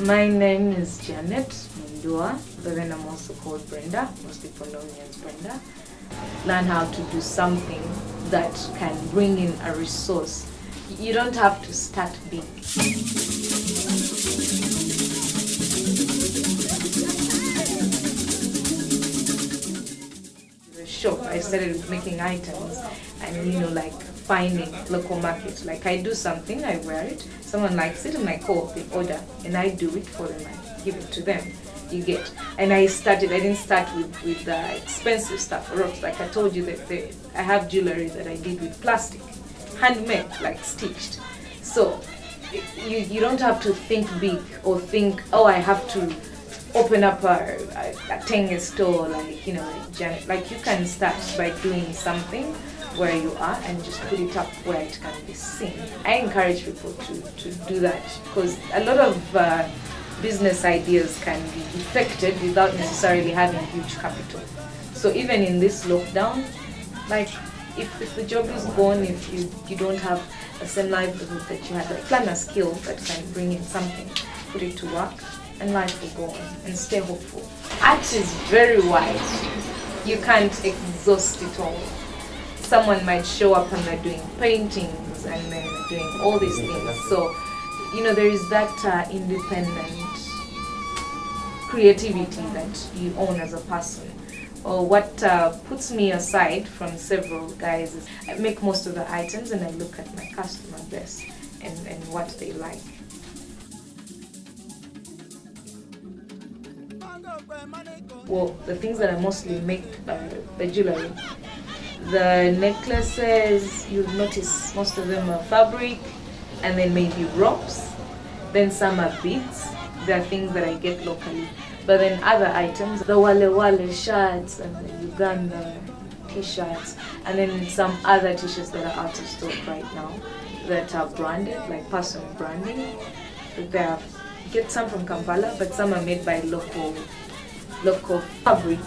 My name is Janet Mundua, but then I'm also called Brenda. Most people know me as Brenda. Learn how to do something that can bring in a resource. You don't have to start big. The shop, I started making items and like finding local markets. Like I do something, I wear it, someone likes it and I call, they order, and I do it for them, I give it to them. You get. And I didn't start with expensive stuff, ropes. Like I told you that I have jewelry that I did with plastic, handmade, like stitched. So you don't have to think big or think, oh, I have to open up a Tenge store, like Janet. Like you can start by doing something where you are and just put it up where it can be seen. I encourage people to do that because a lot of business ideas can be effected without necessarily having huge capital. So even in this lockdown, like if the job is gone, if you don't have the same livelihood that you had, like plan a skill that can bring in something, put it to work, and life will go on, and stay hopeful. Art is very wide. You can't exhaust it all. Someone might show up and they're doing paintings and then doing all these things. So, there is that independent creativity that you own as a person. Or what puts me aside from several guys is I make most of the items and I look at my customer base and what they like. Well, the things that I mostly make are the jewelry. The necklaces, you'll notice most of them are fabric, and then maybe ropes. Then some are beads. There are things that I get locally. But then other items, the wale shirts and the Uganda t-shirts, and then some other t-shirts that are out of stock right now that are branded, like personal branding. Get some from Kampala, but some are made by local fabric,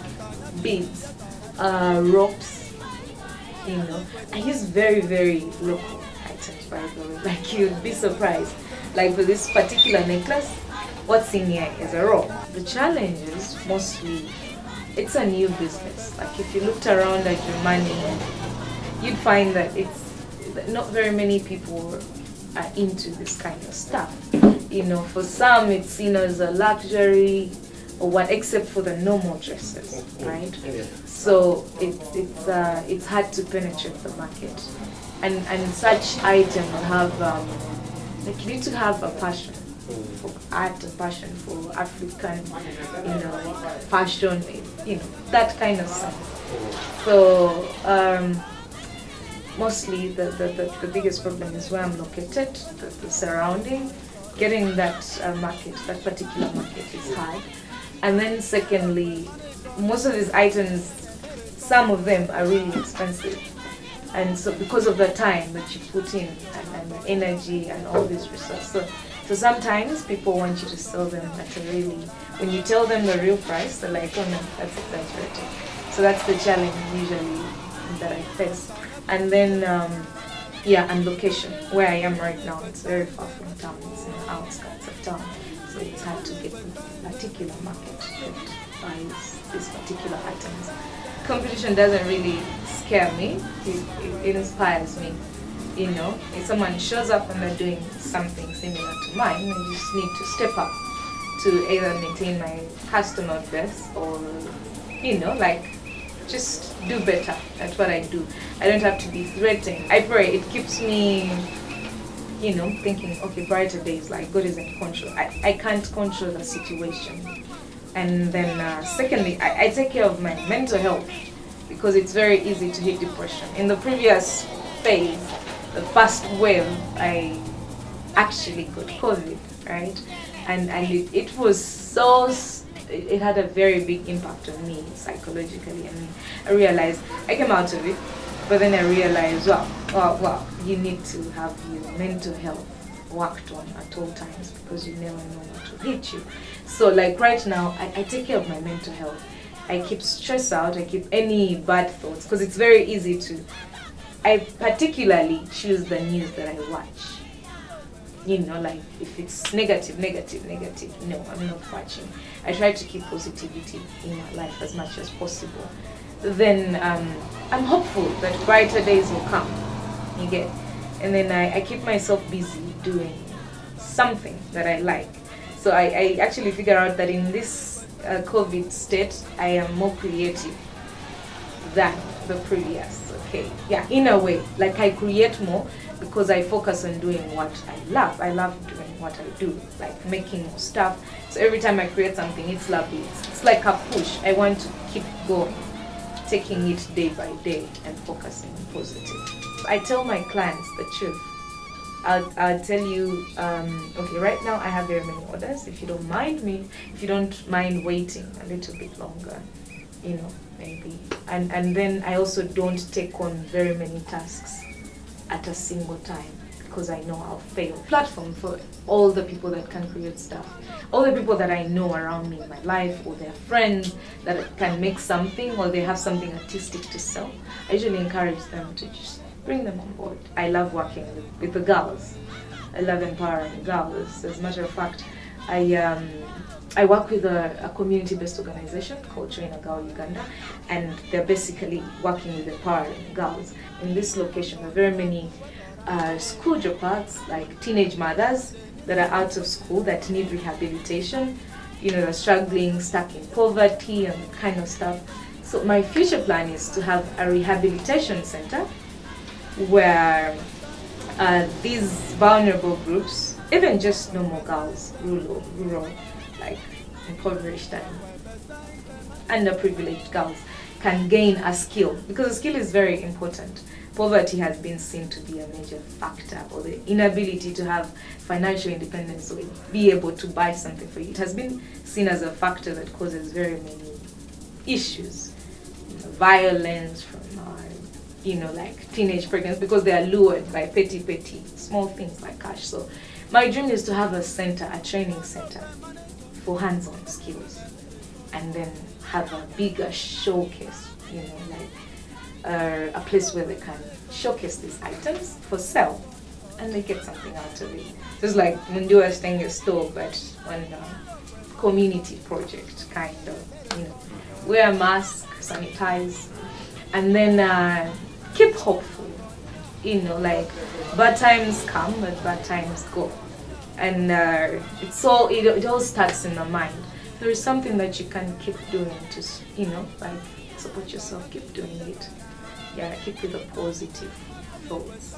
beads, ropes. I use very, very local items, by the way. Like you'd be surprised. Like for this particular necklace, what's in here is a rope. The challenge is mostly, it's a new business. Like if you looked around at your money, you'd find that not very many people are into this kind of stuff. For some it's seen as a luxury or what, except for the normal dresses, right? So it's hard to penetrate the market, and such item will have you need to have a passion for art, a passion for African, fashion, that kind of stuff. So mostly the biggest problem is where I'm located, the surrounding. Getting that that particular market is hard. And then secondly, most of these items, some of them are really expensive. And so because of the time that you put in and the energy and all these resources. So sometimes people want you to sell them at a really, when you tell them the real price, they're like, oh no, that's exaggerated. So that's the challenge usually that I face. And then, and location. Where I am right now, it's very far from town. It's in the outskirts of town. So it's hard to get a particular market that buys these particular items. Competition doesn't really scare me. It inspires me. If someone shows up and they're doing something similar to mine, I just need to step up to either maintain my customer base or, just do better at what I do. I don't have to be threatened. I pray it keeps me, thinking, okay, brighter days, like God is in control. I can't control the situation. And then secondly, I take care of my mental health because it's very easy to hit depression. In the previous phase, the first wave, I actually got COVID, right? And it was it had a very big impact on me psychologically, and I realized I came out of it, but then I realized, wow, you need to have your mental health worked on at all times because you never know what will hit you. So like right now, I take care of my mental health. I keep stress out, I keep any bad thoughts because it's very easy to, I particularly choose the news that I watch. You know, like if it's negative, no, I'm not watching. I try to keep positivity in my life as much as possible. Then I'm hopeful that brighter days will come. You get, and then I keep myself busy doing something that I like. So I actually figure out that in this COVID state, I am more creative than the previous. Okay, yeah, in a way, like I create more because I focus on doing what I love. I love doing what I do, like making more stuff. So every time I create something, it's lovely. It's like a push. I want to keep going, taking it day by day and focusing on positive. I tell my clients the truth. I'll tell you, okay, right now I have very many orders. If you don't mind waiting a little bit longer, you know, maybe. And then I also don't take on very many tasks at a single time because I know I'll fail. Platform for all the people that can create stuff, all the people that I know around me in my life, or their friends that can make something, or they have something artistic to sell. I usually encourage them to just bring them on board. I love working with the girls. I love empowering girls. As a matter of fact, I work with a community-based organization called Uganda, and they're basically working with empowering girls. In this location, there are very many school dropouts, like teenage mothers that are out of school that need rehabilitation. You know, they're struggling, stuck in poverty and that kind of stuff. So my future plan is to have a rehabilitation center where these vulnerable groups, even just normal girls, rural, like impoverished and underprivileged girls, can gain a skill, because a skill is very important. Poverty has been seen to be a major factor, or the inability to have financial independence or be able to buy something for you. It has been seen as a factor that causes very many issues, violence from like teenage pregnancy, because they are lured by petty small things like cash. So my dream is to have a center, a training center for hands-on skills, and then have a bigger showcase, like a place where they can showcase these items for sale and they get something out of it. Just like Mundua staying a store, but on a community project, kind of, wear a mask, sanitize, and then keep hopeful, like bad times come, but bad times go. And it all starts in the mind. There is something that you can keep doing to, like support yourself, keep doing it. Yeah, keep with the positive thoughts.